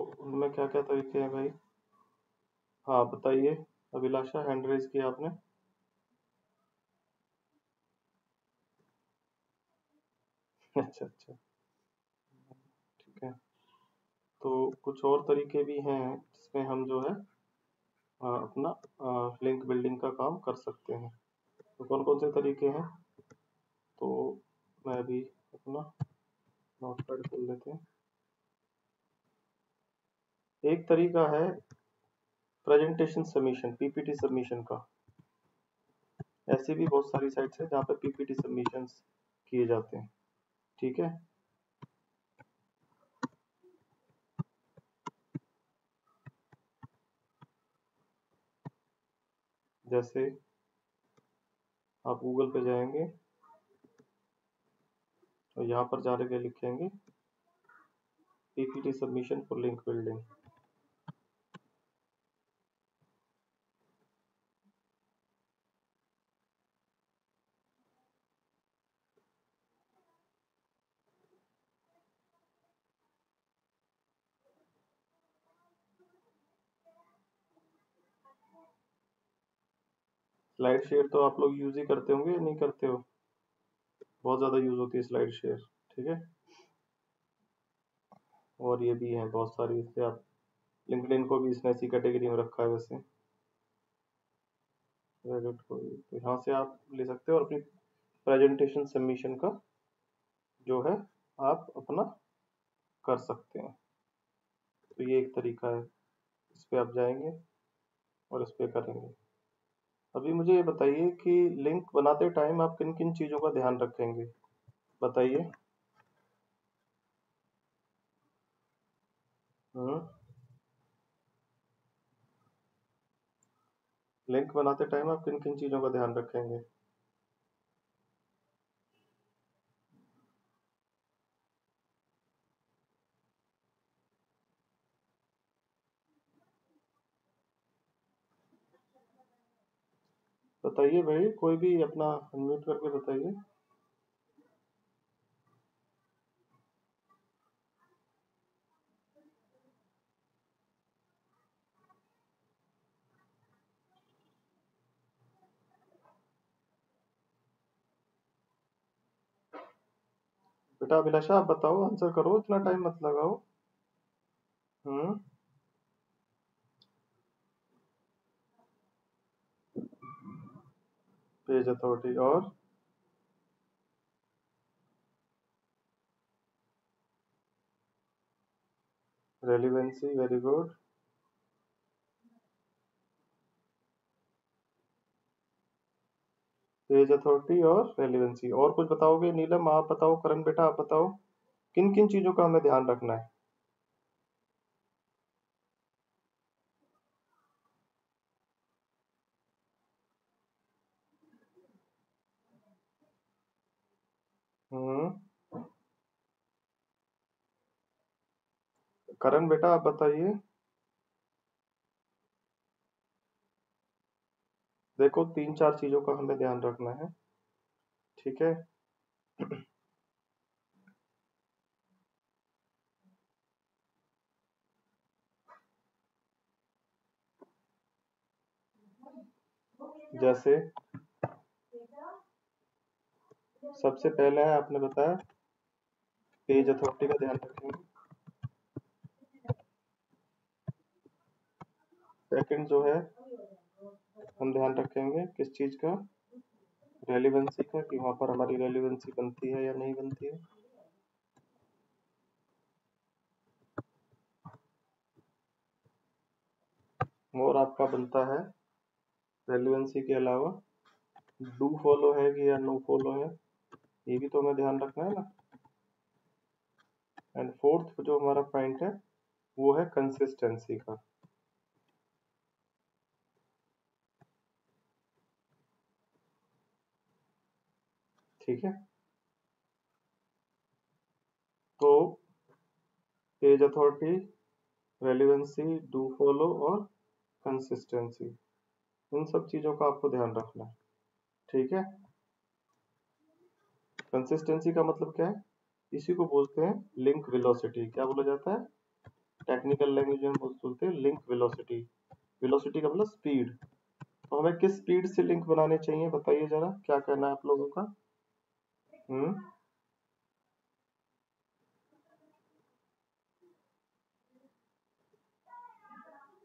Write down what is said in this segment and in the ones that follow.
उनमें क्या क्या तरीके हैं भाई? हाँ बताइए। अभिलाषा, हैंड रेज किया आपने। अच्छा अच्छा, ठीक है। तो कुछ और तरीके भी हैं जिसमें हम जो है अपना लिंक बिल्डिंग का काम कर सकते हैं। तो कौन कौन से तरीके हैं? तो मैं अभी अपना नोटपैड खोल लेते हैं। एक तरीका है प्रेजेंटेशन सबमिशन, पीपीटी सबमिशन का। ऐसी भी बहुत सारी साइट्स हैं जहाँ पे पीपीटी सबमिशंस किए जाते हैं। ठीक है। जैसे आप गूगल पे जाएंगे और यहाँ पर जाने के लिखेंगे PPT submission for link building. Slide share तो आप लोग यूज ही करते होंगे या नहीं करते हो? बहुत ज़्यादा यूज होती है स्लाइड शेयर। ठीक है। और ये भी है बहुत सारी, इससे आप लिंक्डइन को भी इसने ऐसी कैटेगरी में रखा है वैसे, रेडिट को भी। तो यहाँ से आप ले सकते हो और अपनी प्रेजेंटेशन सबमिशन का जो है आप अपना कर सकते हैं। तो ये एक तरीका है, इस पे आप जाएंगे और इस पे करेंगे। अभी मुझे ये बताइए कि लिंक बनाते टाइम आप किन किन चीज़ों का ध्यान रखेंगे? बताइए। हम्म। लिंक बनाते टाइम आप किन किन चीज़ों का ध्यान रखेंगे? बताइए भाई, कोई भी अपना अनम्यूट करके बताइए। बेटा अभिलाषा, आप बताओ, आंसर करो, इतना टाइम मत लगाओ। हम्म। पेज अथॉरिटी और relevancy, very good. Page authority और रेलिवेंसी, और कुछ बताओगे? नीलम आप बताओ, करण बेटा आप बताओ, किन किन चीजों का हमें ध्यान रखना है? हम्म। करण बेटा आप बताइए। देखो, तीन चार चीजों का हमें ध्यान रखना है। ठीक है। जैसे सबसे पहले है, आपने बताया पेज अथॉरिटी का ध्यान रखेंगे। सेकंड जो है हम ध्यान रखेंगे किस चीज का? रेलिवेंसी का, कि वहां पर हमारी रेलिवेंसी बनती है या नहीं बनती है। और आपका बनता है रेलिवेंसी के अलावा डू फॉलो है कि या नो फॉलो है, ये भी तो हमें ध्यान रखना है ना। एंड फोर्थ जो हमारा पॉइंट है वो है कंसिस्टेंसी का। ठीक है। तो page authority, relevancy, do follow और कंसिस्टेंसी, इन सब चीजों का आपको ध्यान रखना है। ठीक है। कंसिस्टेंसी का मतलब क्या है? इसी को बोलते हैं लिंक वेलोसिटी। क्या बोला जाता है? टेक्निकल लैंग्वेज में बोलते हैं लिंक वेलोसिटी। वेलोसिटी का मतलब स्पीड। तो हमें किस स्पीड से लिंक बनाने चाहिए बताइए जरा, क्या कहना है आप लोगों का? हम्म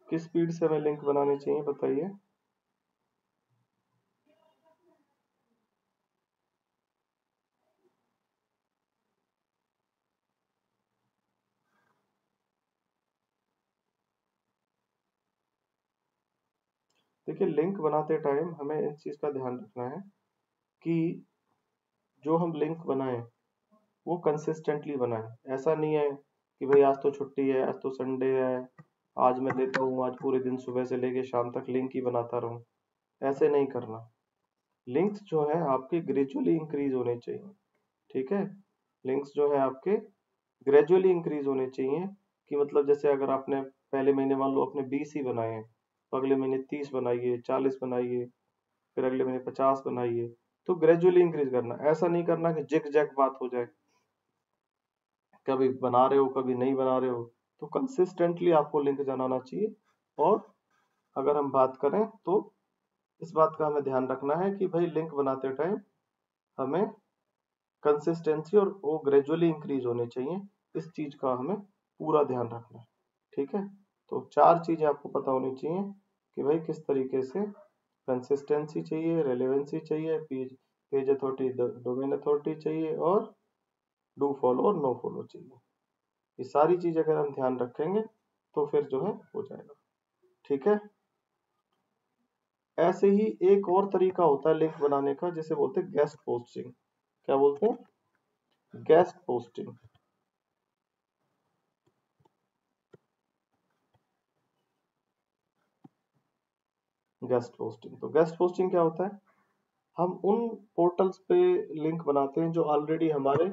किस स्पीड से हमें लिंक बनाने चाहिए बताइए। देखिए लिंक बनाते टाइम हमें इस चीज का ध्यान रखना है कि जो हम लिंक बनाएं वो कंसिस्टेंटली बनाएं। ऐसा नहीं है कि भाई आज तो छुट्टी है, आज तो संडे है, आज मैं लेता हूँ, आज पूरे दिन सुबह से लेके शाम तक लिंक ही बनाता रहूं। ऐसे नहीं करना। लिंक्स जो है आपके ग्रेजुअली इंक्रीज होने चाहिए। ठीक है, लिंक्स जो है आपके ग्रेजुअली इंक्रीज होने चाहिए। कि मतलब जैसे अगर आपने पहले महीने मान लो आपने 20 ही बनाए हैं, तो अगले महीने 30 बनाइए, 40 बनाइए, फिर अगले महीने 50 बनाइए। तो ग्रेजुअली इंक्रीज करना, ऐसा नहीं करना कि जिक जैक बात हो जाए, कभी बना रहे हो कभी नहीं बना रहे हो। तो कंसिस्टेंटली आपको लिंक बनाना चाहिए। और अगर हम बात करें तो इस बात का हमें ध्यान रखना है कि भाई लिंक बनाते टाइम हमें कंसिस्टेंसी और वो ग्रेजुअली इंक्रीज होने चाहिए। इस चीज का हमें पूरा ध्यान रखना है। ठीक है, तो चार चीजें आपको पता होनी चाहिए कि भाई किस तरीके से कंसिस्टेंसी चाहिए, रेलेवेंसी चाहिए, page page authority, domain authority चाहिए, और डू फॉलो और नो फॉलो चाहिए। ये सारी चीज अगर हम ध्यान रखेंगे तो फिर जो है हो जाएगा। ठीक है, ऐसे ही एक और तरीका होता है लिंक बनाने का जिसे बोलते हैं गेस्ट पोस्टिंग। क्या बोलते हैं? Guest posting. गेस्ट पोस्टिंग, तो गेस्ट पोस्टिंग क्या होता है? हम उन पोर्टल्स पे लिंक बनाते हैं जो ऑलरेडी हमारे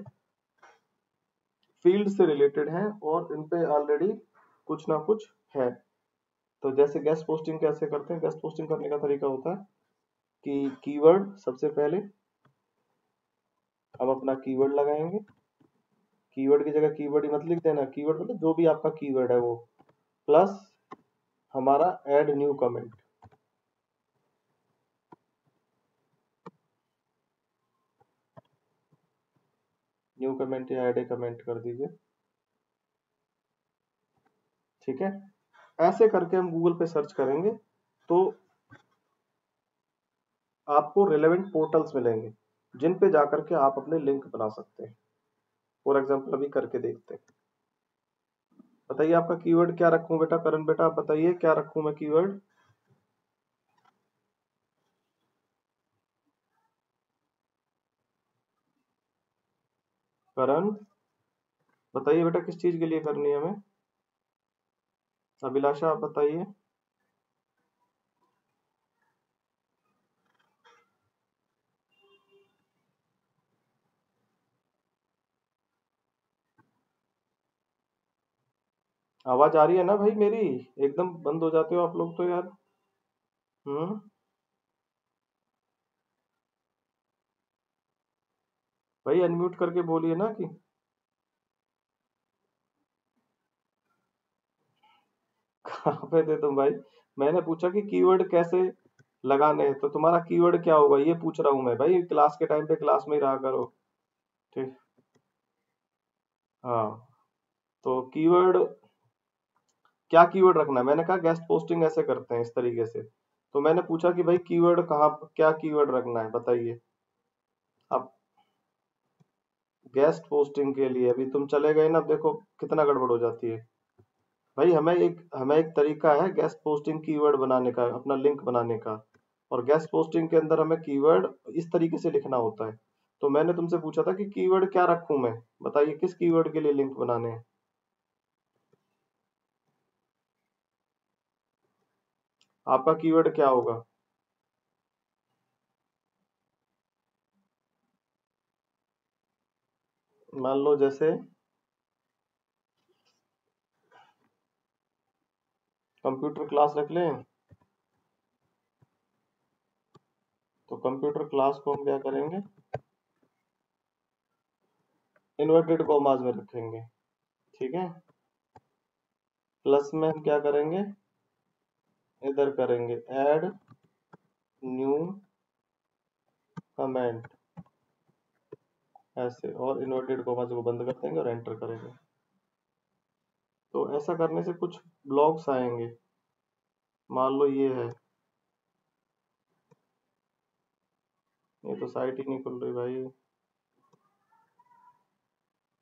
फील्ड से रिलेटेड हैं और इन पे ऑलरेडी कुछ ना कुछ है। तो जैसे गेस्ट पोस्टिंग कैसे करते हैं? गेस्ट पोस्टिंग करने का तरीका होता है कि कीवर्ड सबसे पहले हम अपना कीवर्ड लगाएंगे। कीवर्ड की जगह कीवर्ड ही मत लिख देना, कीवर्ड मतलब जो भी आपका कीवर्ड है वो, प्लस हमारा add new comment. New comment या ऐड ए कमेंट कर दीजिए। ठीक है, ऐसे करके हम गूगल पे सर्च करेंगे तो आपको रिलेवेंट पोर्टल्स मिलेंगे जिन पे जाकर के आप अपने लिंक बना सकते हैं। फॉर एग्जांपल अभी करके देखते हैं। बताइए आपका कीवर्ड क्या रखूं बेटा? करण बेटा आप बताइए क्या रखूं मैं कीवर्ड? करण बताइए बेटा किस चीज के लिए करनी है हमें? अभिलाषा आप बताइए। आवाज आ रही है ना भाई मेरी? एकदम बंद हो जाते हो आप लोग तो यार। हम्म भाई अनम्यूट करके बोलिए ना कि कहाँ पे थे तुम भाई? मैंने पूछा कि कीवर्ड कैसे लगाने हैं, तो तुम्हारा कीवर्ड क्या होगा ये पूछ रहा हूँ मैं भाई। क्लास के टाइम पे क्लास में ही रहा करो। ठीक, हाँ। तो कीवर्ड क्या कीवर्ड रखना है? मैंने कहा गेस्ट पोस्टिंग ऐसे करते हैं इस तरीके से। तो मैंने पूछा कि भाई कीवर्ड कहाँ, क्या कीवर्ड रखना है बताइए। अब गेस्ट पोस्टिंग के लिए अभी तुम चले गए ना, देखो कितना गड़बड़ हो जाती है। भाई हमें एक तरीका है गेस्ट पोस्टिंग कीवर्ड बनाने का, अपना लिंक बनाने का। और गेस्ट पोस्टिंग के अंदर हमें कीवर्ड इस तरीके से लिखना होता है। तो मैंने तुमसे पूछा था कि कीवर्ड क्या रखूं मैं, बताइए किस कीवर्ड के लिए लिंक बनाने हैं? आपका कीवर्ड क्या होगा? मान लो जैसे कंप्यूटर क्लास रख लें। तो कंप्यूटर क्लास को हम क्या करेंगे? इन्वर्टेड कॉमास में रखेंगे। ठीक है, प्लस में हम क्या करेंगे, इधर करेंगे ऐड न्यू कमेंट ऐसे, और इन्वर्टेड कॉमा से वो बंद कर देंगे और एंटर करेंगे। तो ऐसा करने से कुछ ब्लॉग्स आएंगे। मान लो ये है, ये तो साइट ही नहीं खुल रही भाई,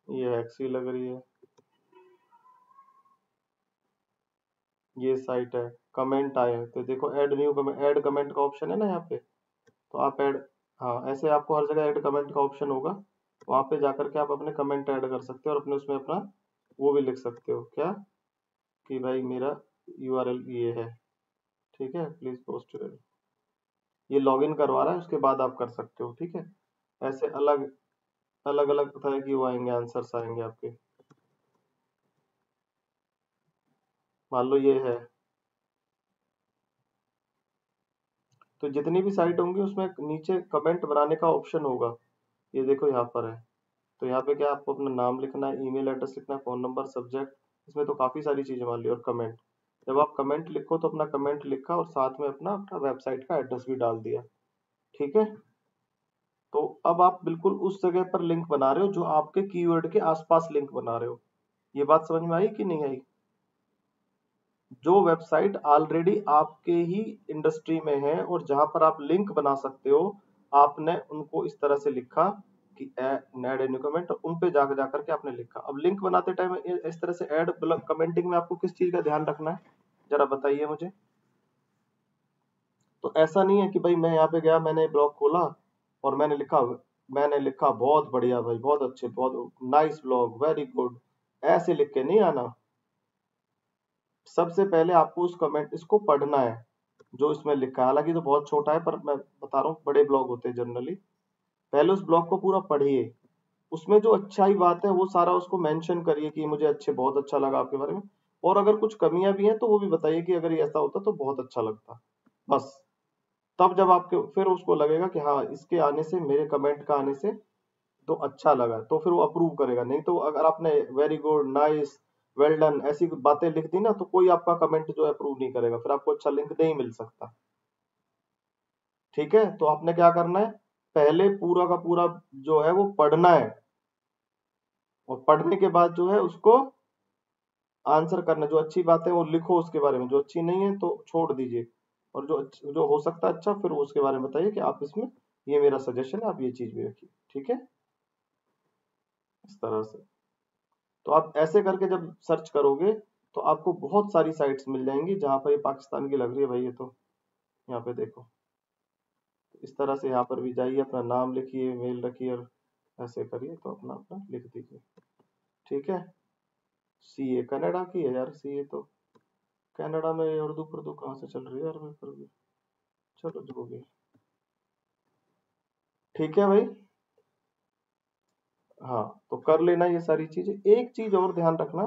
ये एक्सी लग रही है, ये साइट है, कमेंट आए हैं तो देखो add new comment, add comment का ऑप्शन है ना यहाँ पे, तो आप ऐड, हाँ ऐसे आपको हर जगह ऐड कमेंट का ऑप्शन होगा, वहां पे जाकर के आप अपने कमेंट ऐड कर सकते हो और अपने उसमें अपना वो भी लिख सकते हो क्या, कि भाई मेरा यूआरएल ये है, ठीक है, प्लीज पोस्ट, ये लॉगिन करवा रहा है, उसके बाद आप कर सकते हो, ठीक है। ऐसे अलग अलग अलग तरह की वो आएंगे, आंसर्स आएंगे आपके। मान लो ये है, तो जितनी भी साइट होंगी उसमें नीचे कमेंट बनाने का ऑप्शन होगा, ये देखो यहाँ पर है। तो यहाँ पे क्या आपको अपना नाम लिखना है, ईमेल एड्रेस लिखना है, फोन नंबर, सब्जेक्ट, इसमें तो काफी सारी चीजें मान ली, और कमेंट। जब आप कमेंट लिखो तो अपना कमेंट लिखा और साथ में अपना अपना वेबसाइट का एड्रेस भी डाल दिया, ठीक है। तो अब आप बिल्कुल उस जगह पर लिंक बना रहे हो जो आपके कीवर्ड के आसपास लिंक बना रहे हो। ये बात समझ में आई कि नहीं आई? जो वेबसाइट ऑलरेडी आपके ही इंडस्ट्री में है और जहां पर आप लिंक बना सकते हो, आपने उनको इस तरह से लिखा कि ऐड न्यू कमेंट, उन पे जाकर जाकर के आपने लिखा। अब लिंक बनाते टाइम इस तरह से ऐड कमेंटिंग में आपको किस चीज का ध्यान रखना है, जरा बताइए मुझे। तो ऐसा नहीं है कि भाई मैं यहाँ पे गया, मैंने ब्लॉग खोला और मैंने लिखा बहुत बढ़िया भाई, बहुत अच्छे, बहुत नाइस ब्लॉग, वेरी गुड, ऐसे लिख के नहीं आना। सबसे पहले आपको उस कमेंट इसको पढ़ना है जो इसमें लिखा है, हालांकि तो बहुत छोटा है पर मैं बता रहा हूँ, बड़े ब्लॉग होते हैं जनरली। पहले उस ब्लॉग को पूरा पढ़िए, उसमें जो अच्छाई बात है वो सारा उसको मेंशन करिए कि मुझे अच्छे, बहुत अच्छा लगा आपके बारे में, और अगर कुछ कमियां भी हैं तो वो भी बताइए कि अगर ये ऐसा होता तो बहुत अच्छा लगता, बस। तब जब आपके फिर उसको लगेगा कि हाँ इसके आने से, मेरे कमेंट का आने से तो अच्छा लगा, तो फिर वो अप्रूव करेगा। नहीं तो अगर आपने very good, nice, well done ऐसी बातें लिख दी ना, तो कोई आपका कमेंट जो है अप्रूव नहीं करेगा, फिर आपको अच्छा लिंक नहीं मिल सकता, ठीक है। तो आपने क्या करना है, पहले पूरा का पूरा जो है वो पढ़ना है, और पढ़ने के बाद जो है उसको आंसर करना, जो अच्छी बात है वो लिखो उसके बारे में, जो अच्छी नहीं है तो छोड़ दीजिए, और जो हो सकता है अच्छा, फिर वो उसके बारे में बताइए कि आप इसमें, ये मेरा सजेशन है, आप ये चीज भी रखिए, ठीक है, इस तरह से। तो आप ऐसे करके जब सर्च करोगे तो आपको बहुत सारी साइट्स मिल जाएंगी जहां पर ये पाकिस्तान की लग रही है भाई, ये तो यहाँ पे देखो, इस तरह से यहाँ पर भी जाइए, अपना नाम लिखिए, मेल रखिए और ऐसे करिए, तो अपना अपना लिख दीजिए, ठीक है। सीए कनाडा की है यार, सीए तो कनाडा में उर्दू उर्दू कहाँ से चल रही है यार, मैं कर भी, चलो जो भी, ठीक है भाई। हाँ, तो कर लेना ये सारी चीजें। एक चीज और ध्यान रखना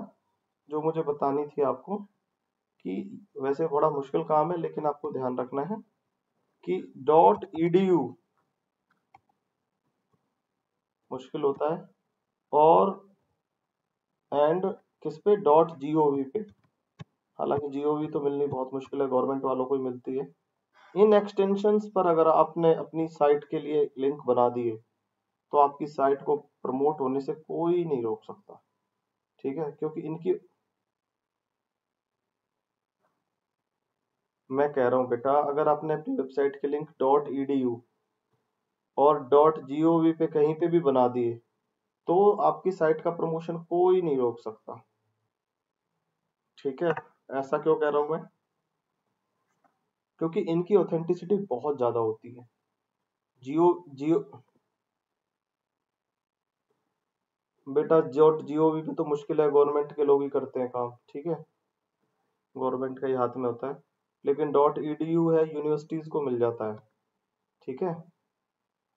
जो मुझे बतानी थी आपको, कि वैसे बड़ा मुश्किल काम है लेकिन आपको ध्यान रखना है कि .edu मुश्किल होता है, और एंड किस पे, .gov पे। हालांकि जीओवी तो मिलनी बहुत मुश्किल है, गवर्नमेंट वालों को ही मिलती है। इन एक्सटेंशंस पर अगर आपने अपनी साइट के लिए लिंक बना दिए तो आपकी साइट को प्रमोट होने से कोई नहीं रोक सकता, ठीक है, क्योंकि इनकी, मैं कह रहा हूँ बेटा, अगर आपने अपनी वेबसाइट के लिंक .edu और .gov पे कहीं पे भी बना दिए तो आपकी साइट का प्रमोशन कोई नहीं रोक सकता, ठीक है। ऐसा क्यों कह रहा हूं मैं, क्योंकि इनकी ऑथेंटिसिटी बहुत ज्यादा होती है। जियो जियो बेटा, .gov पे तो मुश्किल है, गवर्नमेंट के लोग ही करते हैं काम, ठीक है, गवर्नमेंट का ही हाथ में होता है। लेकिन .edu है, यूनिवर्सिटीज को मिल जाता है, ठीक है।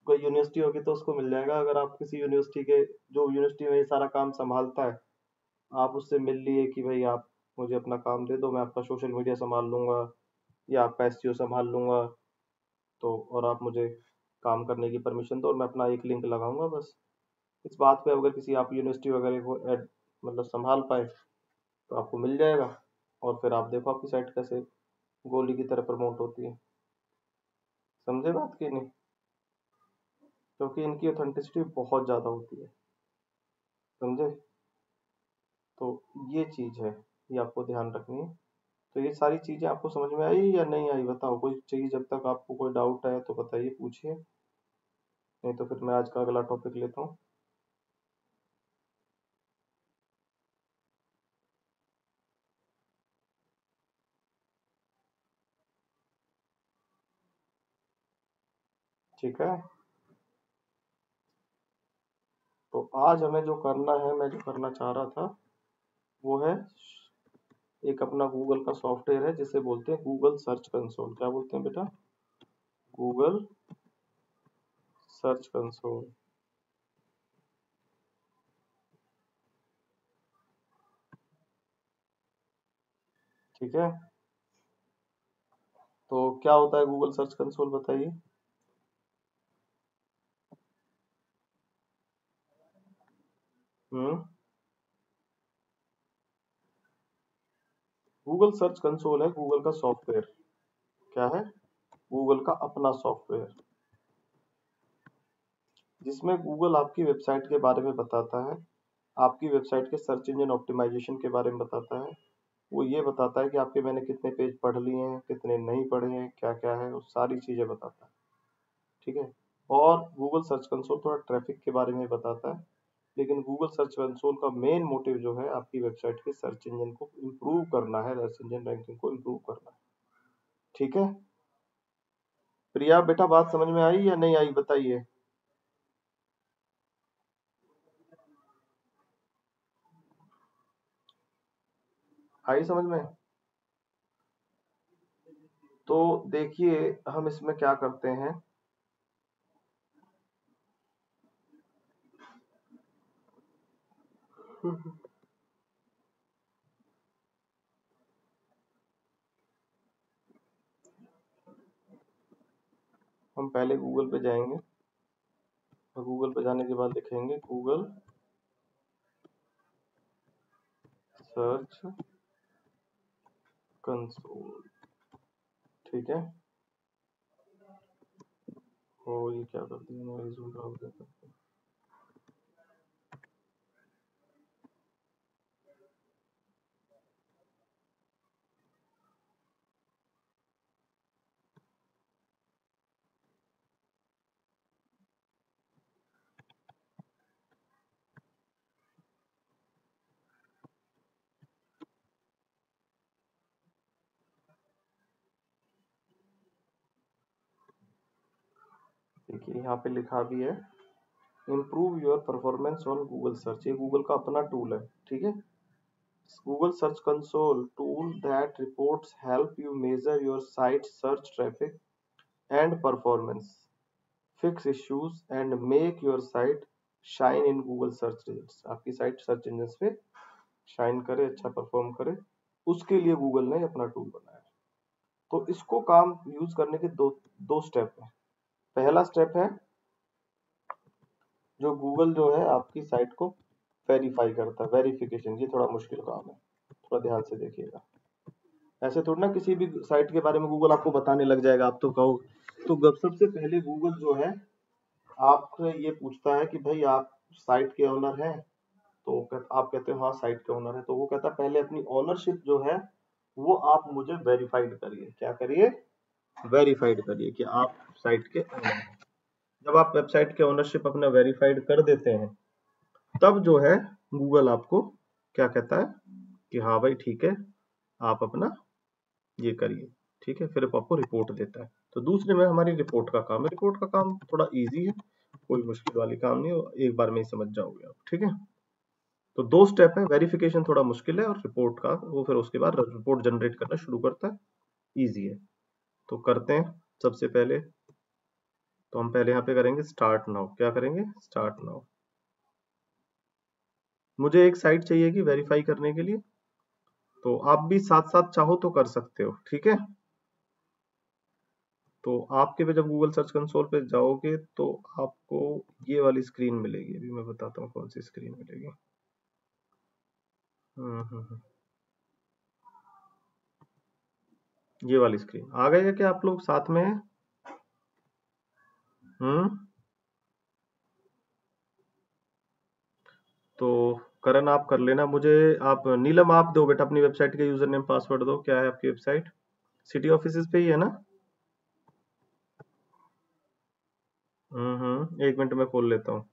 कोई यूनिवर्सिटी होगी तो उसको मिल जाएगा, अगर आप किसी यूनिवर्सिटी के, जो यूनिवर्सिटी में ये सारा काम संभालता है, आप उससे मिल लिए कि भाई आप मुझे अपना काम दे दो, मैं आपका सोशल मीडिया संभाल लूंगा या आपका एसईओ संभाल लूंगा, तो और आप मुझे काम करने की परमिशन दो और मैं अपना एक लिंक लगाऊंगा, बस। इस बात पे अगर किसी आप यूनिवर्सिटी वगैरह को मतलब संभाल पाए तो आपको मिल जाएगा। और फिर आप देखो आपकी साइट कैसे गोली की तरह प्रमोट होती है। समझे बात की नहीं? क्योंकि इनकी ऑथेंटिसिटी बहुत ज़्यादा होती है। समझे? तो ये चीज़ है, ये आपको ध्यान रखनी है। तो ये सारी चीज़ें आपको समझ में आई या नहीं आई बताओ? कोई चीज़ जब तक आपको कोई डाउट है तो बताइए, पूछिए, नहीं तो फिर मैं आज का अगला टॉपिक लेता हूँ। ठीक है, तो आज हमें जो करना है, मैं जो करना चाह रहा था वो है एक अपना गूगल का सॉफ्टवेयर है जिसे बोलते हैं गूगल सर्च कंसोल। क्या बोलते हैं बेटा? Google search console. ठीक है, तो क्या होता है गूगल सर्च कंसोल बताइए? हम्म गूगल सर्च कंसोल है गूगल का सॉफ्टवेयर। क्या है? गूगल का अपना सॉफ्टवेयर, जिसमें गूगल आपकी वेबसाइट के बारे में बताता है, आपकी वेबसाइट के सर्च इंजन ऑप्टिमाइजेशन के बारे में बताता है। वो ये बताता है कि आपके मैंने कितने पेज पढ़ लिए हैं, कितने नहीं पढ़े हैं, क्या क्या है, वो सारी चीजें बताता है। ठीक है, और गूगल सर्च कंसोल थोड़ा ट्रैफिक के बारे में बताता है। लेकिन गूगल सर्च कंसोल का मेन मोटिव जो है आपकी वेबसाइट के सर्च इंजन को इम्प्रूव करना है, सर्च इंजन रैंकिंग को इम्प्रूव करना है। ठीक है, प्रिया बेटा बात समझ में आई या नहीं आई बताइए? आई समझ में? तो देखिए हम इसमें क्या करते हैं। हम पहले गूगल पे जाएंगे और गूगल पे जाने के बाद लिखेंगे गूगल सर्च कंसोल। ठीक है, ओ ये क्या कर दिया मैं, रिज्यूम ब्राउज़र करते हैं। देखिए यहाँ पे लिखा भी है improve your performance on Google search. ये गूगल का अपना टूल है। ठीक है, Google search console tool that reports help you major your site search traffic and performance, fix issues and make your site shine in Google search results. आपकी site search engine पे shine करे, अच्छा perform करे, उसके लिए Google ने अपना tool बनाया है। तो इसको काम यूज करने के दो दो स्टेप है। पहला स्टेप है जो गूगल जो है आपकी साइट को वेरीफाई करता है, वेरिफिकेशन। ये थोड़ा मुश्किल काम है, थोड़ा ध्यान से देखिएगा। ऐसे थोड़ी ना किसी भी साइट के बारे में गूगल आपको बताने लग जाएगा, आप तो कहो। तो सबसे पहले गूगल जो है आपसे ये पूछता है कि भाई आप साइट के ओनर हैं? तो आप कहते हो हाँ साइट के ओनर है, तो वो कहता है पहले अपनी ओनरशिप जो है वो आप मुझे वेरीफाइड करिए। क्या करिए? वेरीफाइड करिए कि आप साइट के ओनर हैं। जब आप वेबसाइट के ओनरशिप अपना वेरीफाइड कर देते हैं तब जो है गूगल आपको क्या कहता है कि हाँ भाई ठीक है, आप अपना ये करिए। ठीक है, फिर वो आपको रिपोर्ट देता है। तो दूसरे में हमारी रिपोर्ट का काम है। रिपोर्ट का काम थोड़ा इजी है, कोई मुश्किल वाली काम नहीं है, एक बार में ही समझ जाओगे आप। ठीक है, तो दो स्टेप है, वेरिफिकेशन थोड़ा मुश्किल है और रिपोर्ट का वो फिर उसके बाद रिपोर्ट जनरेट करना शुरू करता है, इजी है। तो करते हैं सबसे पहले। तो हम पहले यहाँ पे करेंगे स्टार्ट नाउ। क्या करेंगे? Start now. मुझे एक साइट चाहिए कि वेरीफाई करने के लिए, तो आप भी साथ साथ चाहो तो कर सकते हो। ठीक है, तो आपके पे जब गूगल सर्च कंसोल पे जाओगे तो आपको ये वाली स्क्रीन मिलेगी। अभी मैं बताता हूँ कौन सी स्क्रीन मिलेगी। हम्म हम्म हम्म। ये वाली स्क्रीन आ गई है क्या आप लोग साथ में? हम्म। तो करण आप कर लेना मुझे। आप नीलम आप दो बेटा अपनी वेबसाइट के यूजर नेम पासवर्ड दो। क्या है आपकी वेबसाइट? सिटी ऑफिस पे ही है ना? एक मिनट में खोल लेता हूँ।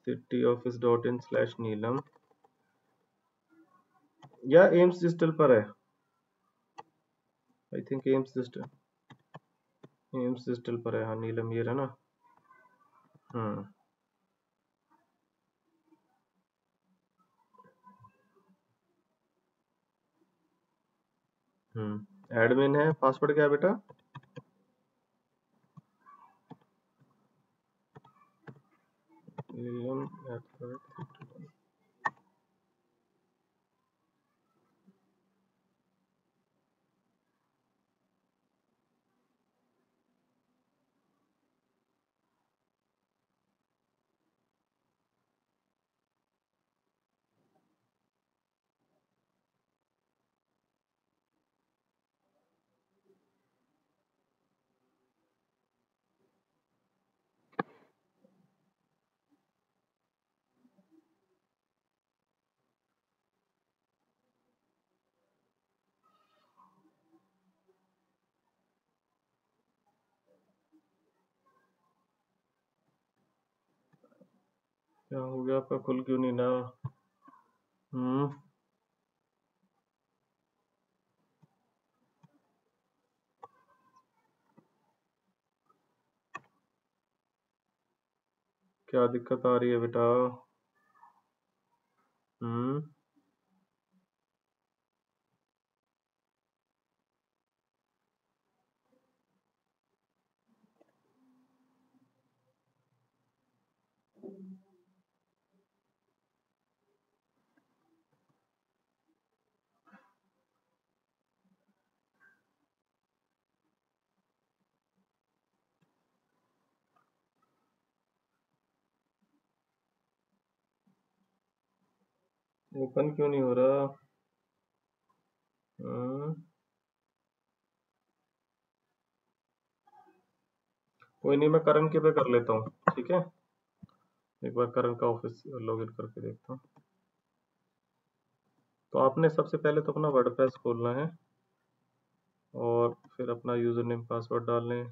cityoffice.in/नीलम या एम्स डिजिटल पर है? आई थिंक एम्स डिजिटल पर है। हाँ नीलम ये रहा ना। हम्म एडमिन है। पासवर्ड क्या है बेटा? नीलम क्या हो गया आपका? खुल क्यों नहीं ना? हम्म क्या दिक्कत आ रही है बेटा? हम्म ओपन क्यों नहीं हो रहा? हम्म कोई नहीं, मैं करण के पे कर लेता हूँ, ठीक है? एक बार करण का ऑफिस लॉगिन करके देखता हूँ। तो आपने सबसे पहले तो अपना वर्डप्रेस खोलना है और फिर अपना यूजर नेम पासवर्ड डालने।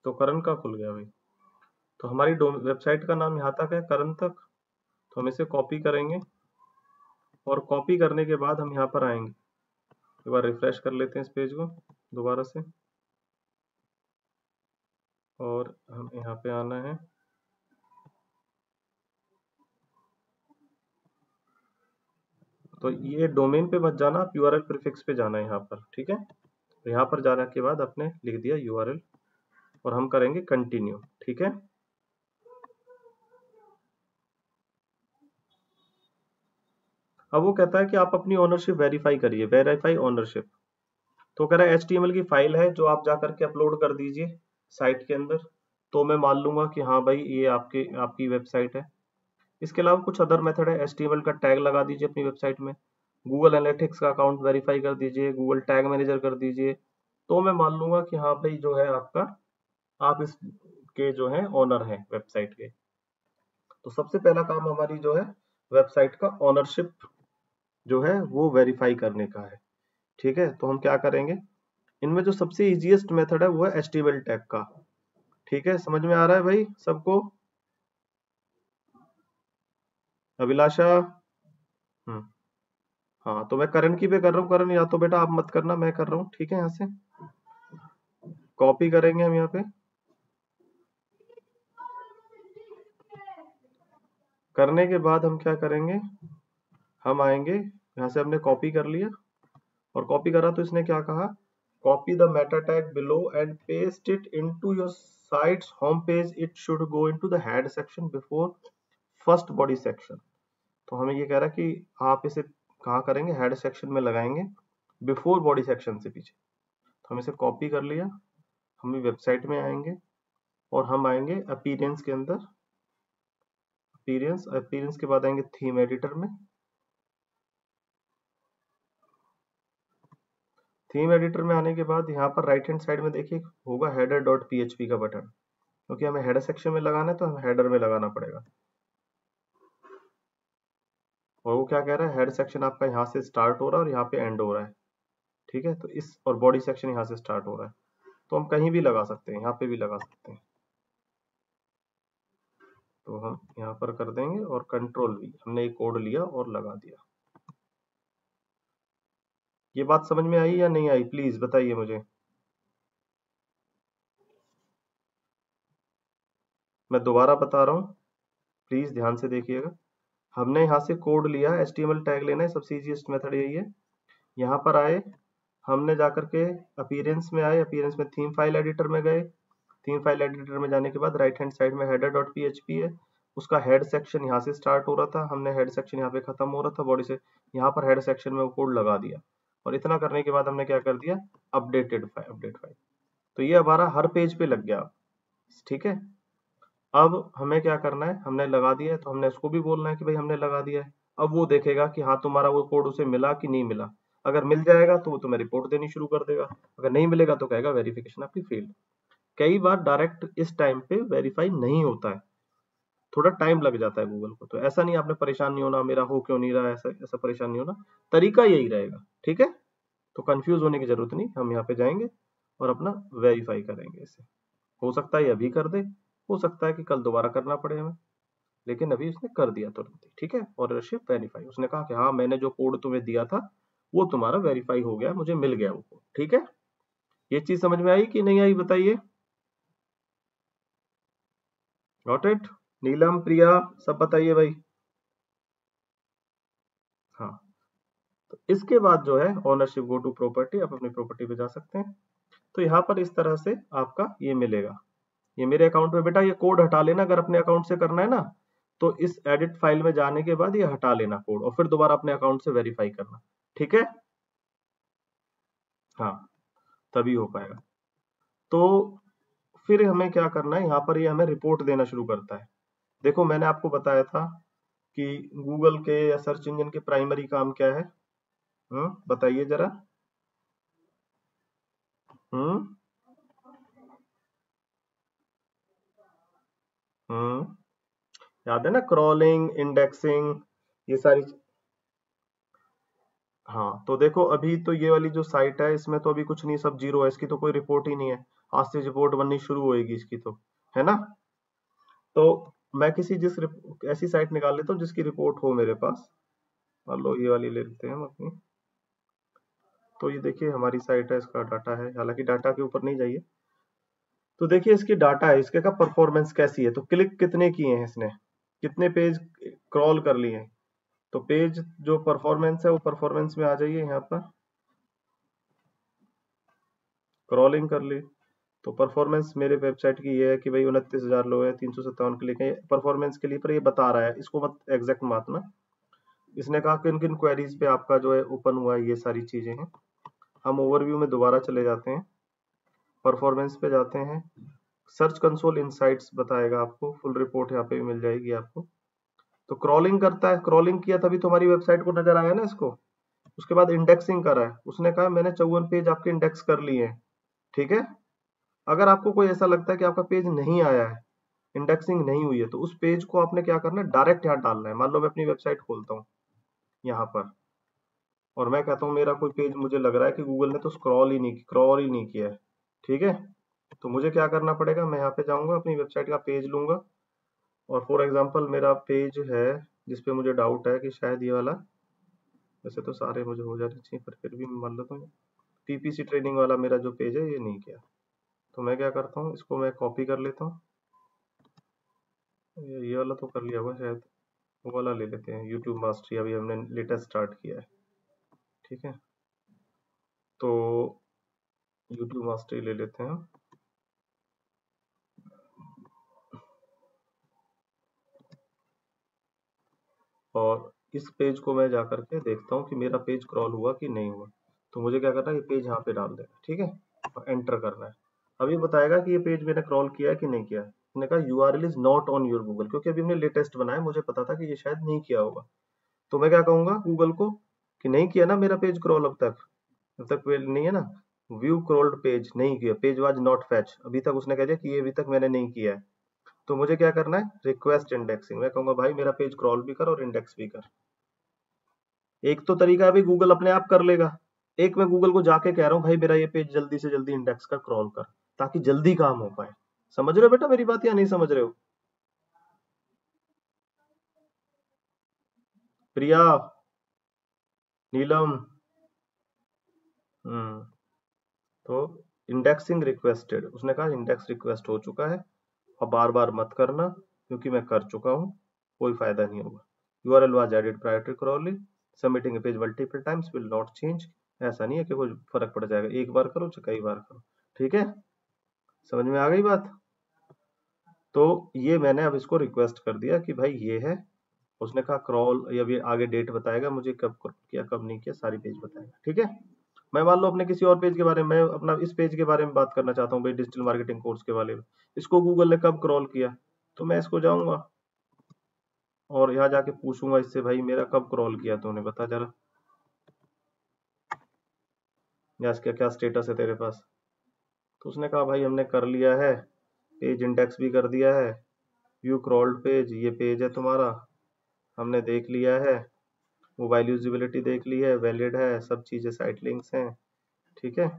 तो करण का खुल गया भाई। तो हमारी वेबसाइट का नाम यहाँ तक है, करण तक। तो हम इसे कॉपी करेंगे और कॉपी करने के बाद हम यहाँ पर आएंगे। एक बार रिफ्रेश कर लेते हैं इस पेज को दोबारा से और हम यहाँ पे आना है। तो ये डोमेन पे मत जाना, आप यूआरएल प्रीफिक्स पे जाना है यहाँ पर, ठीक है? तो यहाँ पर जाने के बाद आपने लिख दिया यूआरएल और हम करेंगे कंटिन्यू, ठीक है? अब वो कहता है कि आप अपनी ओनरशिप वेरीफाई करिए, वेरीफाई ओनरशिप। तो कह रहा है एचटीएमएल की फाइल है जो आप जा करके अपलोड कर दीजिए साइट के अंदर। तो मैं मान लूंगा कि हाँ भाई ये आपकी वेबसाइट है। इसके अलावा कुछ अदर मेथड है। एचटीएमएल का टैग लगा दीजिए अपनी वेबसाइट में। गूगल एनालिटिक्स का अकाउंट वेरीफाई कर दीजिए, गूगल टैग मैनेजर कर दीजिए। तो मैं मान लूंगा कि हाँ भाई जो है आपका, आप इसके जो है ओनर हैं वेबसाइट के। तो सबसे पहला काम हमारी जो है वेबसाइट का ओनरशिप जो है वो वेरीफाई करने का है, ठीक है? तो हम क्या करेंगे, इनमें जो सबसे इजीएस्ट मेथड है वो है एचटीएमएल टैग का, ठीक है? समझ में आ रहा है भाई सबको? अभिलाषा। हम्म हाँ, तो मैं करण की पे कर रहा हूँ। करण या तो बेटा आप मत करना, मैं कर रहा हूँ, ठीक है? यहाँ से कॉपी करेंगे हम यहाँ पे। करने के बाद हम क्या करेंगे, हम आएंगे यहाँ से, हमने कॉपी कर लिया और कॉपी करा तो इसने क्या कहा, copy the Meta tag below and paste it into your sites home page. It should go into the head section before first body section. तो हमें ये कह रहा है कि आप इसे कहाँ करेंगे, हेड सेक्शन में लगाएंगे, बिफोर बॉडी सेक्शन से पीछे। तो हम इसे कॉपी कर लिया, हम वेबसाइट में आएंगे और हम आएंगे अपीयरेंस के अंदर, अपीयरेंस के बाद आएंगे थीम एडिटर में। थीम एडिटर में आने के बाद यहाँ पर राइट हैंड साइड में देखिए होगा हेडर डॉट पीएचपी का बटन, क्योंकि हमें हेडर सेक्शन में लगाना है तो हमें हेडर में लगाना पड़ेगा। और वो क्या कह रहा है, हेड सेक्शन आपका यहाँ से स्टार्ट हो रहा है और यहाँ पे एंड हो रहा है, ठीक है। तो इस और बॉडी सेक्शन यहाँ से स्टार्ट हो रहा है, तो हम कहीं भी लगा सकते हैं, यहाँ पे भी लगा सकते हैं। तो हम यहाँ पर कर देंगे और कंट्रोल V, हमने एक कोड लिया और लगा दिया। ये बात समझ में आई या नहीं आई, प्लीज बताइए मुझे। मैं दोबारा बता रहा हूँ, प्लीज ध्यान से देखिएगा। हमने यहाँ से कोड लिया, HTML टैग लेना है, सबसे इजीएस्ट मेथड यही है। यहाँ पर आए, हमने जाकर के अपीयरेंस में आए, अपीयरेंस में थीम फाइल एडिटर में गए, थीम फाइल एडिटर में जाने के बाद राइट हैंड साइड में हेडर डॉट पीएचपी है, उसका हेड सेक्शन यहाँ से स्टार्ट हो रहा था, हमने हेड सेक्शन यहाँ पे खत्म हो रहा था बॉडी से, यहाँ पर हेड सेक्शन में वो कोड लगा दिया। और इतना करने के बाद हमने क्या कर दिया, अपडेट फाइल। तो ये हमारा हर पेज पे लग गया, ठीक है। अब हमें क्या करना है, हमने लगा दिया है तो हमने उसको भी बोलना है कि भाई हमने लगा दिया है। अब वो देखेगा कि हाँ तुम्हारा वो कोड उसे मिला कि नहीं मिला। अगर मिल जाएगा तो वो तुम्हें रिपोर्ट देनी शुरू कर देगा, अगर नहीं मिलेगा तो कहेगा वेरिफिकेशन आपकी फेल्ड। कई बार डायरेक्ट इस टाइम पे वेरीफाई नहीं होता है, थोड़ा टाइम लग जाता है गूगल को। तो ऐसा नहीं, आपने परेशान नहीं होना मेरा हो क्यों नहीं रहा, ऐसा ऐसा परेशान नहीं होना, तरीका यही रहेगा, ठीक है। तो कंफ्यूज होने की जरूरत नहीं, हम यहाँ पे जाएंगे और अपना वेरीफाई करेंगे इसे। हो सकता है ये अभी कर दे, हो सकता है कि कल दोबारा करना पड़े हमें, लेकिन अभी उसने कर दिया तुरंत ही, ठीक है। और रशिफ वेरीफाई, उसने कहा कि हाँ मैंने जो कोड तुम्हें दिया था वो तुम्हारा वेरीफाई हो गया, मुझे मिल गया वो कोड, ठीक है। ये चीज समझ में आई कि नहीं आई बताइए। गॉट इट, नीलम, प्रिया, सब बताइए भाई। हाँ, तो इसके बाद जो है ओनरशिप गो टू प्रॉपर्टी, आप अपनी प्रॉपर्टी पे जा सकते हैं। तो यहाँ पर इस तरह से आपका ये मिलेगा, ये मेरे अकाउंट में बेटा ये कोड हटा लेना, अगर अपने अकाउंट से करना है ना तो इस एडिट फाइल में जाने के बाद ये हटा लेना कोड और फिर दोबारा अपने अकाउंट से वेरीफाई करना, ठीक है। हाँ, तभी हो पाएगा। तो फिर हमें क्या करना है, यहाँ पर ये हमें रिपोर्ट देना शुरू करता है। देखो मैंने आपको बताया था कि गूगल के या सर्च इंजन के प्राइमरी काम क्या है, बताइए जरा। हम्म हम्म याद है ना, क्रॉलिंग, इंडेक्सिंग, ये सारी। हाँ, तो देखो अभी तो ये वाली जो साइट है इसमें तो अभी कुछ नहीं, सब जीरो है, इसकी तो कोई रिपोर्ट ही नहीं है। आज से रिपोर्ट बननी शुरू होएगी इसकी तो, है ना। तो मैं किसी ऐसी साइट निकाल लेता हूँ जिसकी रिपोर्ट हो मेरे पास। मान लो ये वाली ले लेते हैं हम अपनी। तो ये देखिए हमारी साइट है, इसका डाटा है, हालांकि डाटा के ऊपर नहीं जाइए। तो देखिए इसकी डाटा है, इसके का परफॉर्मेंस कैसी है, तो क्लिक कितने किए हैं इसने, कितने पेज क्रॉल कर लिए हैं। तो पेज जो परफॉर्मेंस है वो परफॉर्मेंस में आ जाइए, यहाँ पर क्रॉलिंग कर ली। तो परफॉर्मेंस मेरे वेबसाइट की ये है कि भाई 29,000 लोग हैं, 357 क्लिक है परफॉर्मेंस के लिए, पर ये बता रहा है, इसको मत एग्जैक्ट मातना। इसने कहा किन किन क्वेरीज पे आपका जो है ओपन हुआ है, ये सारी चीजें हैं। हम ओवरव्यू में दोबारा चले जाते हैं, परफॉर्मेंस पे जाते हैं, सर्च कंसोल इनसाइट्स बताएगा आपको, फुल रिपोर्ट यहाँ पे भी मिल जाएगी आपको। तो क्रॉलिंग करता है, क्रॉलिंग किया तभी तो हमारी वेबसाइट को नजर आया ना इसको। उसके बाद इंडेक्सिंग करा है, उसने कहा मैंने 54 पेज आपके इंडेक्स कर लिए हैं, ठीक है। अगर आपको कोई ऐसा लगता है कि आपका पेज नहीं आया है, इंडेक्सिंग नहीं हुई है, तो उस पेज को आपने क्या करना है, डायरेक्ट यहाँ डालना है। मान लो मैं अपनी वेबसाइट खोलता हूँ यहाँ पर और मैं कहता हूँ मेरा कोई पेज मुझे लग रहा है कि गूगल ने तो क्रॉल ही नहीं किया है, ठीक है। तो मुझे क्या करना पड़ेगा, मैं यहाँ पे जाऊंगा, अपनी वेबसाइट का पेज लूंगा और फॉर एग्जांपल मेरा पेज है जिसपे मुझे डाउट है कि शायद ये वाला, वैसे तो सारे मुझे हो जाने चाहिए पर फिर भी मान लेता हूँ, पीपीसी ट्रेनिंग वाला मेरा जो पेज है ये नहीं किया। तो मैं क्या करता हूँ, इसको मैं कॉपी कर लेता हूँ, ये वाला तो कर लिया होगा शायद, वो वाला ले लेते हैं, यूट्यूब मास्टरी अभी हमने लेटेस्ट स्टार्ट किया है, ठीक है। तो यूट्यूब मास्टरी ले लेते हैं और इस पेज को मैं जा करके देखता हूँ कि मेरा पेज क्रॉल हुआ कि नहीं हुआ। तो मुझे क्या करना है, ये पेज यहाँ पे डाल देना, ठीक है, और एंटर करना है। अब ये बताएगा कि ये पेज मैंने क्रॉल किया है कि नहीं किया है। मैंने कहा URL is not on your Google, क्योंकि अभी हमने लेटेस्ट बनाया, मुझे पता था कि ये शायद नहीं किया होगा। तो मैं क्या कहूंगा गूगल को कि नहीं किया ना मेरा पेज क्रॉल अब तक, नहीं है ना, व्यू क्रॉल्ड पेज नहीं किया, पेज वाज नॉट फैच, अभी तक उसने कह दिया कि ये अभी तक मैंने नहीं किया है। तो मुझे क्या करना है, रिक्वेस्ट इंडेक्सिंग। मैं कहूंगा भाई मेरा पेज क्रॉल भी कर और इंडेक्स भी कर। एक तो तरीका है भाई गूगल अपने आप कर लेगा, एक मैं गूगल को जाके कह रहा हूँ भाई मेरा ये पेज जल्दी से जल्दी इंडेक्स का क्रॉल कर, ताकि जल्दी काम हो पाए। समझ रहे हो बेटा मेरी बात या नहीं समझ रहे हो? प्रिया, नीलम, तो इंडेक्सिंग रिक्वेस्टेड, उसने कहा इंडेक्स रिक्वेस्ट हो चुका है, अब बार बार मत करना क्योंकि मैं कर चुका हूँ, कोई फायदा नहीं होगा। URL was added prior to crawling, submitting a page multiple times will not change। ऐसा नहीं है कि कोई फर्क पड़ जाएगा, एक बार करो चाहे कई बार करो, ठीक है, समझ में आ गई बात? तो ये मैंने अब इसको रिक्वेस्ट कर दिया कि भाई ये है, उसने कहा क्रॉल, या भी आगे डेट बताएगा मुझे कब किया कब नहीं किया, सारी पेज बताएगा, ठीक है। मैं मान लो अपने किसी और पेज के बारे में, मैं अपना इस पेज के बारे में बात करना चाहता हूँ भाई, डिजिटल मार्केटिंग कोर्स के बारे में, इसको गूगल ने कब क्रॉल किया, तो मैं इसको जाऊंगा और यहाँ जाके पूछूंगा इससे, भाई मेरा कब क्रॉल किया तूने, बता जरा, या इसका क्या स्टेटस है तेरे पास। तो उसने कहा भाई हमने कर लिया है, पेज इंडेक्स भी कर दिया है, व्यू क्रॉल्ड पेज, ये पेज है तुम्हारा, हमने देख लिया है, मोबाइल यूजिबिलिटी देख ली है, वैलिड है, सब चीजें साइट लिंक्स हैं, ठीक है,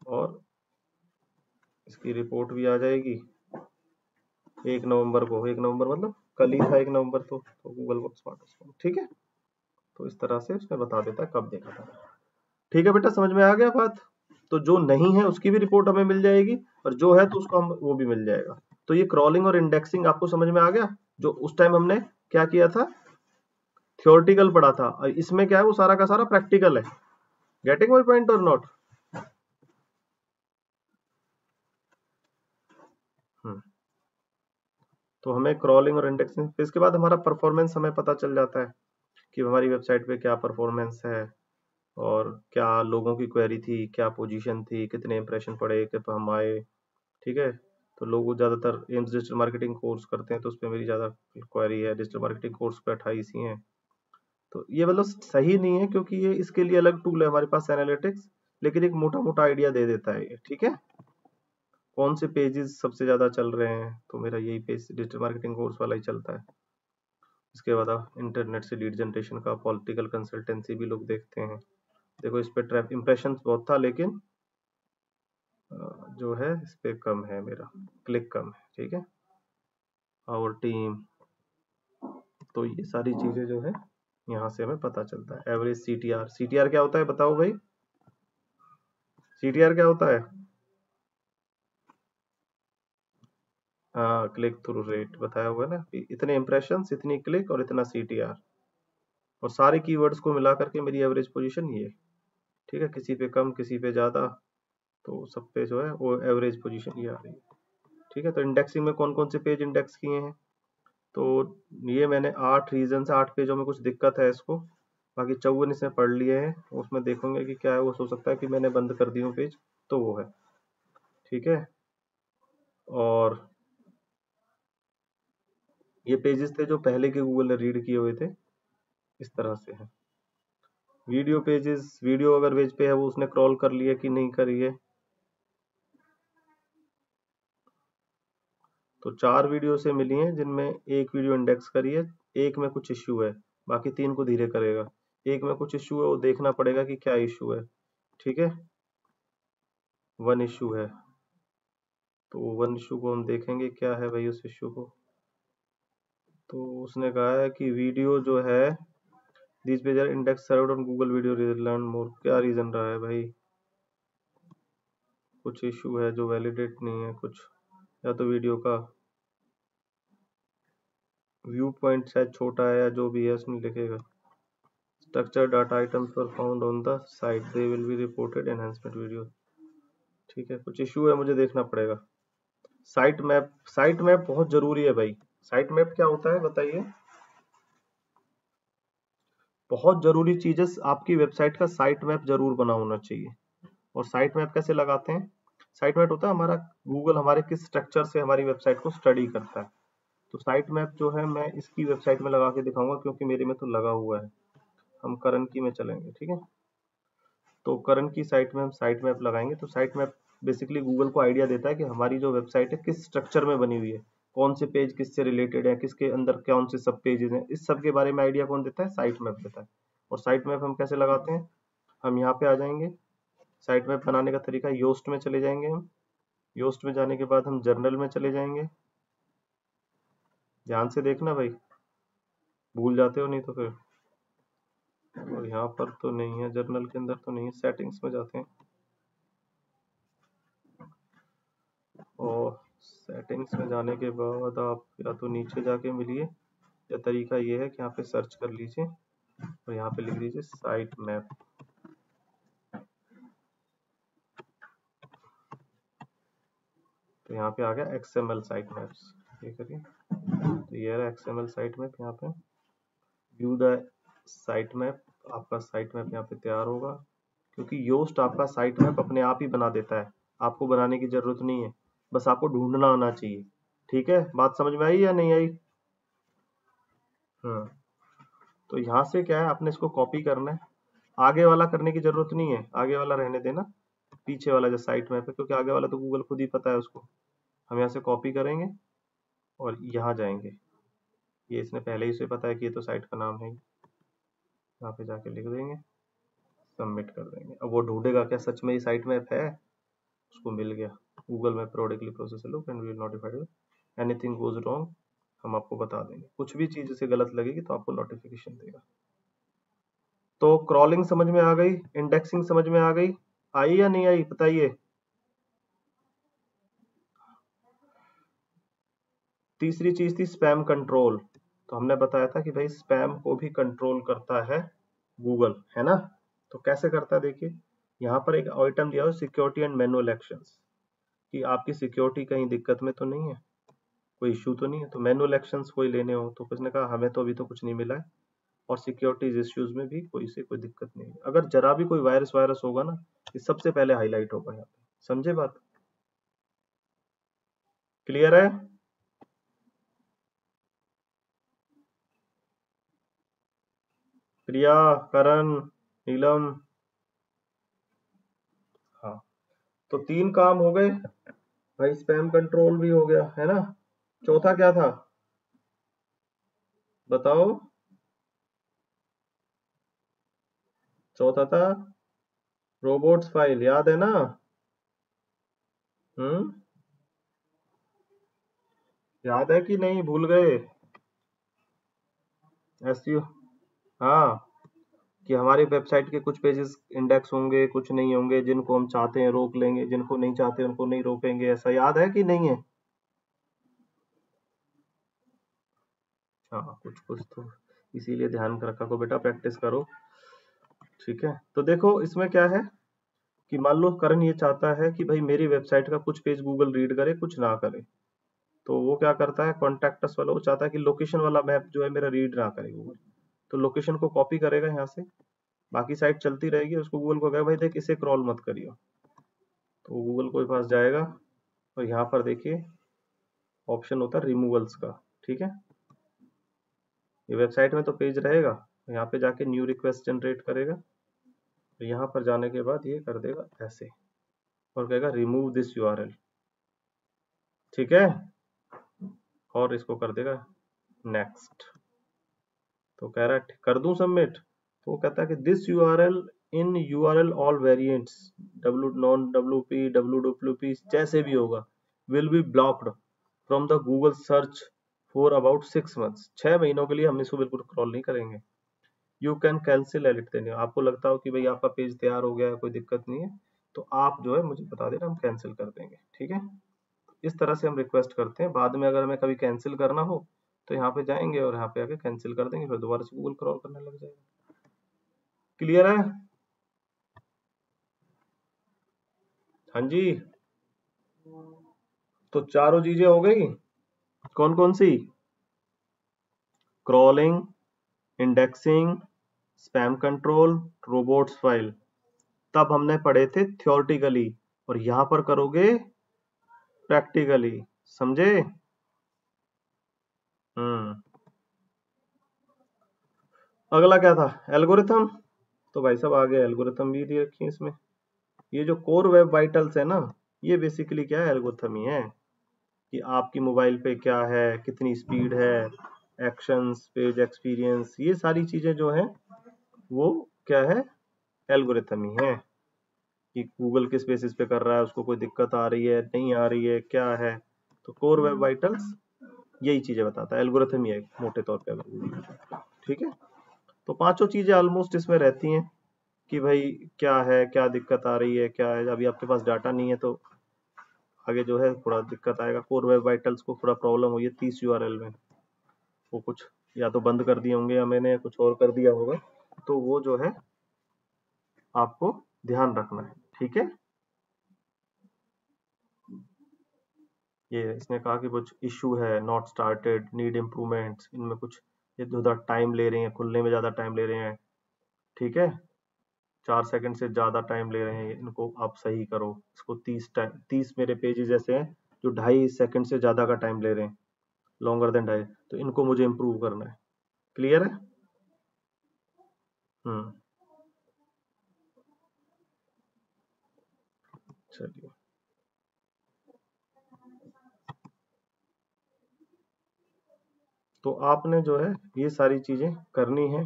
और इसकी रिपोर्ट भी आ जाएगी 1 नवंबर को, 1 नवंबर मतलब कल ही था 1 नवंबर, तो गूगल वर्क्स स्मार्ट, ठीक है। तो इस तरह से उसमें बता देता है कब देखा था, ठीक है बेटा, समझ में आ गया बात? तो जो नहीं है उसकी भी रिपोर्ट हमें मिल जाएगी, और जो है तो उसको हम वो भी मिल जाएगा। तो ये क्रॉलिंग और इंडेक्सिंग आपको समझ में आ गया, जो उस टाइम हमने क्या किया था, थियोरटिकल पढ़ा था, और इसमें क्या है वो सारा का सारा प्रैक्टिकल है। गेटिंग माय पॉइंट और नॉट? तो हमें क्रॉलिंग और इंडेक्सिंग, इसके बाद हमारा परफॉर्मेंस हमें पता चल जाता है कि हमारी वेबसाइट पे क्या परफॉर्मेंस है, और क्या लोगों की क्वेरी थी, क्या पोजीशन थी, कितने इंप्रेशन पड़े, कितने हम आए, ठीक है। तो लोग ज्यादातर एम्स डिजिटल मार्केटिंग कोर्स करते हैं, तो उसमें मेरी ज्यादा क्वेरी है, डिजिटल मार्केटिंग कोर्स पे 28 ही है। तो ये मतलब सही नहीं है, क्योंकि ये इसके लिए अलग टूल है हमारे पास एनालिटिक्स, लेकिन एक मोटा मोटा आइडिया दे देता है ये, ठीक है, कौन से पेजेस सबसे ज्यादा चल रहे हैं। तो मेरा यही पेज डिजिटल मार्केटिंग कोर्स वाला ही चलता है। इसके बाद आप इंटरनेट से लीड जनरेशन का, पॉलिटिकल कंसल्टेंसी भी लोग देखते हैं। देखो इस पे ट्रैप इम्प्रेशन बहुत था, लेकिन जो है इस पे कम है, मेरा क्लिक कम है, ठीक है, आवर टीम। तो ये सारी चीजें जो है यहाँ से हमें पता चलता है। एवरेज CTR, CTR क्या होता है बताओ भाई, CTR क्या होता है? हाँ, क्लिक थ्रू रेट बताया हुआ है ना, इतने इंप्रेशंस, इतनी क्लिक और इतना CTR, और सारे कीवर्ड्स को मिला करके मेरी एवरेज पोजीशन ये, ठीक है, किसी पे कम किसी पे ज्यादा, तो सब पे जो है वो एवरेज पोजीशन ये आ रही है, ठीक है। तो इंडेक्सिंग में कौन कौन से पेज इंडेक्स किए हैं, तो ये मैंने 8 रीजन से 8 पेजों में कुछ दिक्कत है इसको, बाकी 54 इसमें पढ़ लिए हैं, उसमें देखोगे कि क्या है, वो हो सकता है कि मैंने बंद कर दी हूँ पेज, तो वो है, ठीक है। और ये पेजेस थे जो पहले के गूगल ने रीड किए हुए थे, इस तरह से है। वीडियो पेजेस, वीडियो अगर पेज पे है वो उसने क्रॉल कर लिया कि नहीं करी है, तो 4 वीडियो से मिली हैं जिनमें एक वीडियो इंडेक्स करी है, एक में कुछ इश्यू है, बाकी 3 को धीरे करेगा। एक में कुछ इश्यू है, वो देखना पड़ेगा कि क्या इश्यू है, ठीक है, 1 इश्यू है, तो 1 इश्यू को हम देखेंगे क्या है भाई उस इश्यू को। तो उसने कहा है कि वीडियो जो है this page are index served on Google video learn more, क्या रीजन रहा है भाई, कुछ इश्यू है जो वैलिडेट नहीं है कुछ, या तो वीडियो का व्यू पॉइंट शायद छोटा है, या जो भी है उसमें लिखेगा structure data items were found on the site they will be reported enhancement video, ठीक है, कुछ इश्यू है, मुझे देखना पड़ेगा। साइट मैप, साइट मैप बहुत जरूरी है भाई। साइट मैप क्या होता है बताइए? बहुत जरूरी चीज है, आपकी वेबसाइट का साइट मैप जरूर बना होना चाहिए। और साइट मैप कैसे लगाते हैं? साइट मैप होता है हमारा, गूगल हमारे किस स्ट्रक्चर से हमारी वेबसाइट को स्टडी करता है। तो साइट मैप जो है मैं इसकी वेबसाइट में लगा के दिखाऊंगा, क्योंकि मेरे में तो लगा हुआ है। हम करण की में चलेंगे, ठीक है। तो करण की साइट में हम साइट मैप लगाएंगे। तो साइट मैप बेसिकली गूगल को आइडिया देता है कि हमारी जो वेबसाइट है किस स्ट्रक्चर में बनी हुई है, कौन से पेज किससे रिलेटेड है, किसके अंदर कौन से सब पेजेस हैं, इस सब के बारे में आइडिया कौन देता है? साइट मैप देता है। और साइट मैप हम कैसे लगाते हैं? हम यहाँ पे आ जाएंगे, साइट मैप बनाने का तरीका, योस्ट में चले जाएंगे हम। योस्ट में जाने के बाद हम जर्नल में चले जाएंगे। ध्यान से देखना भाई, भूल जाते हो नहीं तो फिर। और यहाँ पर तो नहीं है, जर्नल के अंदर तो नहीं है, सेटिंग्स में जाते हैं। और सेटिंग्स में जाने के बाद आप या तो नीचे जाके मिलिए, या तरीका ये है कि यहाँ पे सर्च कर लीजिए और यहाँ पे लिख दीजिए साइट मैप। तो यहाँ पे आ गया XML साइट मैप्स, ये करिए। तो ये रहा XML साइट मैप। यहाँ पे व्यू द साइट मैप, आपका साइट मैप यहाँ पे तैयार होगा, क्योंकि योस्ट आपका साइट मैप अपने आप ही बना देता है, आपको बनाने की जरूरत नहीं है, बस आपको ढूंढना आना चाहिए। ठीक है, बात समझ में आई या नहीं आई? हाँ। तो यहाँ से क्या है, आपने इसको कॉपी करना है। आगे वाला करने की जरूरत नहीं है, आगे वाला रहने देना, पीछे वाला जो साइट मैप है, क्योंकि आगे वाला तो गूगल खुद ही पता है उसको। हम यहाँ से कॉपी करेंगे और यहाँ जाएंगे, ये इसने पहले ही से पता है कि ये तो साइट का नाम है, यहाँ पे जाके लिख देंगे, सबमिट कर देंगे। अब वो ढूंढेगा क्या सच में ये साइट मैप है, उसको मिल गया। Google map productly process look and will notified you, anything goes wrong हम आपको बता देंगे, कुछ भी चीज इसे गलत लगेगी तो आपको नोटिफिकेशन देगा। तो क्रॉलिंग समझ में आ गई, इंडेक्सिंग समझ में आ गई, आई या नहीं आई बताइए। तीसरी चीज थी स्पैम कंट्रोल। तो हमने बताया था कि भाई स्पैम को भी कंट्रोल करता है गूगल, है ना। तो कैसे करता है देखिए, यहाँ पर एक आइटम दिया हो सिक्योरिटी एंड मैनुअल एक्शंस, कि आपकी सिक्योरिटी कहीं दिक्कत में तो नहीं है, कोई इशू तो नहीं है। तो मैनुअल एक्शंस कोई लेने हो तो किसने कहा हमें तो अभी तो कुछ नहीं मिला है, और सिक्योरिटीज इश्यूज में भी कोई से कोई दिक्कत नहीं है। अगर जरा भी कोई वायरस वायरस होगा ना, ये सबसे पहले हाईलाइट होगा यहाँ पे। समझे बात? क्लियर है? प्रिया, करण, नीलम, हाँ। तो 3 काम हो गए भाई, स्पैम कंट्रोल भी हो गया है ना। चौथा क्या था बताओ? चौथा था रोबोट्स फाइल, याद है ना? हम्म, याद है कि नहीं, भूल गए? एसईओ, हाँ, कि हमारी वेबसाइट के कुछ पेजेस इंडेक्स होंगे, कुछ नहीं होंगे, जिनको हम चाहते हैं रोक लेंगे, जिनको नहीं चाहते उनको नहीं रोकेंगे, ऐसा याद है कि नहीं है? हाँ, कुछ कुछ तो इसीलिए ध्यान रखा को बेटा, प्रैक्टिस करो। ठीक है, तो देखो इसमें क्या है कि मान लो करण ये चाहता है कि भाई मेरी वेबसाइट का कुछ पेज गूगल रीड करे, कुछ ना करे। तो वो क्या करता है, कॉन्टैक्ट वाला, वो चाहता है कि लोकेशन वाला मैप जो है मेरा रीड ना करे गूगल। तो लोकेशन को कॉपी करेगा यहाँ से, बाकी साइट चलती रहेगी, उसको गूगल को कहेगा भाई देख इसे क्रॉल मत करियो। तो गूगल के पास जाएगा और यहाँ पर देखिए ऑप्शन होता है रिमूवल्स का। ठीक है, ये वेबसाइट में तो पेज रहेगा, यहाँ पे जाके न्यू रिक्वेस्ट जनरेट करेगा, तो यहाँ पर जाने के बाद ये कर देगा ऐसे और कहेगा रिमूव दिस यूआरएल। ठीक है, और इसको कर देगा नेक्स्ट। तो कह रहा है कर दूं सबमिट, तो वो कहता है कि this URL in URL all variants, W non WP WWP जैसे भी होगा, will be blocked from the Google search for about 6 months. 6 महीनों के लिए हम इसको बिल्कुल क्रॉल नहीं करेंगे। यू कैन कैंसिल एडिट देने, आपको लगता हो कि भाई आपका पेज तैयार हो गया है, कोई दिक्कत नहीं है, तो आप जो है मुझे बता देना, हम कैंसिल कर देंगे। ठीक है, इस तरह से हम रिक्वेस्ट करते हैं। बाद में अगर हमें कभी कैंसिल करना हो तो यहाँ पे जाएंगे और यहाँ पे आके कैंसिल कर देंगे, फिर दोबारा से गूगल क्रॉल करने लग जाएगा। क्लियर है? हाँ जी। तो चारों चीजें हो गई, कौन कौन सी? Crawling, indexing, spam control, robots file, तब हमने पढ़े थे थ्योरेटिकली, और यहां पर करोगे प्रैक्टिकली, समझे? अगला क्या था? एल्गोरिथम। तो भाई साहब आगे एल्गोरिथम भी दी रखी है इसमें। ये जो कोर वेब वाइटल्स है ना, ये बेसिकली क्या है? एल्गोरिथम ही है कि आपकी मोबाइल पे क्या है, कितनी स्पीड है, एक्शंस, पेज एक्सपीरियंस, ये सारी चीजें जो है वो क्या है? एल्गोरिथम ही है कि गूगल किस बेसिस पे कर रहा है, उसको कोई दिक्कत आ रही है, नहीं आ रही है, क्या है। तो कोर वेब वाइटल्स यही चीजें बताता है, एल्गोरिथम ही है मोटे तौर पे अगर, ठीक है। तो पांचों चीजें ऑलमोस्ट इसमें रहती हैं कि भाई क्या है, क्या दिक्कत आ रही है, क्या है। अभी आपके पास डाटा नहीं है तो आगे जो है थोड़ा दिक्कत आएगा। कोर वेब वाइटल्स को थोड़ा प्रॉब्लम हुई है 30 यूआरएल में, वो कुछ या तो बंद कर दिए होंगे या मैंने कुछ और कर दिया होगा, तो वो जो है आपको ध्यान रखना है, ठीक है। ये इसने कहा कि कुछ इशू है, नॉट स्टार्टेड, नीड इम्प्रूवमेंट्स, इनमें कुछ इधर टाइम ले रहे हैं, खुलने में ज्यादा टाइम ले रहे हैं, ठीक है। 4 सेकंड से ज्यादा टाइम ले रहे हैं, इनको आप सही करो। इसको 30 मेरे पेजेस ऐसे हैं जो 2.5 सेकंड से ज्यादा का टाइम ले रहे हैं, लॉन्गर देन 2.5, तो इनको मुझे इम्प्रूव करना है। क्लियर है? हम्म, चलिए। तो आपने जो है ये सारी चीजें करनी है,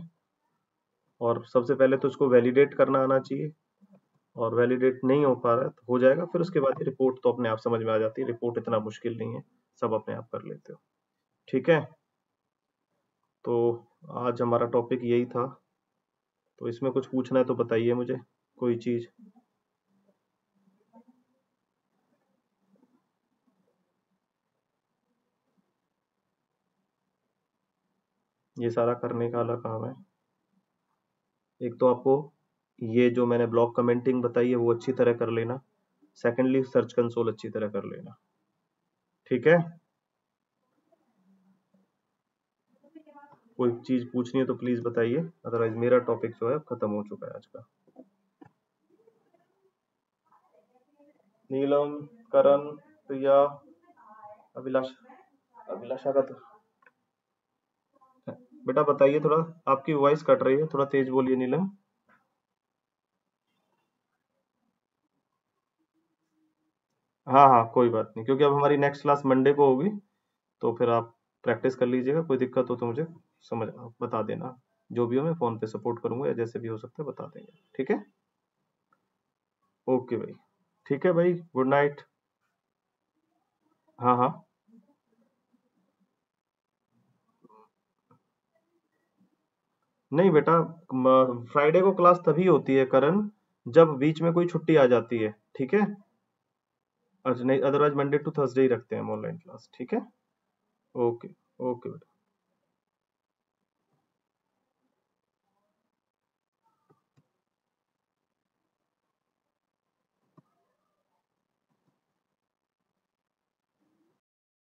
और सबसे पहले तो इसको वैलिडेट करना आना चाहिए, और वैलिडेट नहीं हो पा रहा है तो हो जाएगा, फिर उसके बाद रिपोर्ट तो अपने आप समझ में आ जाती है, रिपोर्ट इतना मुश्किल नहीं है, सब अपने आप कर लेते हो, ठीक है। तो आज हमारा टॉपिक यही था, तो इसमें कुछ पूछना है तो बताइए मुझे कोई चीज। ये सारा करने का अलग काम है। एक तो आपको ये जो मैंने ब्लॉक कमेंटिंग बताई है वो अच्छी तरह कर लेना, सेकेंडली सर्च कंसोल अच्छी तरह कर लेना, ठीक है। कोई चीज पूछनी है तो प्लीज बताइए, अदरवाइज मेरा टॉपिक जो है खत्म हो चुका है आज का। नीलम, करण, प्रिया, अभिलाष, अभिलाषा का तो बेटा बताइए, थोड़ा आपकी वॉइस कट रही है, थोड़ा तेज बोलिए नीलम। हाँ हाँ कोई बात नहीं, क्योंकि अब हमारी नेक्स्ट क्लास मंडे को होगी, तो फिर आप प्रैक्टिस कर लीजिएगा, कोई दिक्कत हो तो मुझे समझ बता देना, जो भी हो मैं फोन पे सपोर्ट करूंगा, या जैसे भी हो सकता है बता देंगे, ठीक है। ओके भाई, ठीक है भाई, गुड नाइट। हाँ हाँ, नहीं बेटा, फ्राइडे को क्लास तभी होती है करण, जब बीच में कोई छुट्टी आ जाती है, ठीक है। अच्छा नहीं, अदरवाइज मंडे टू थर्सडे ही रखते हैं हम ऑनलाइन क्लास, ठीक है। ओके, ओके बेटा।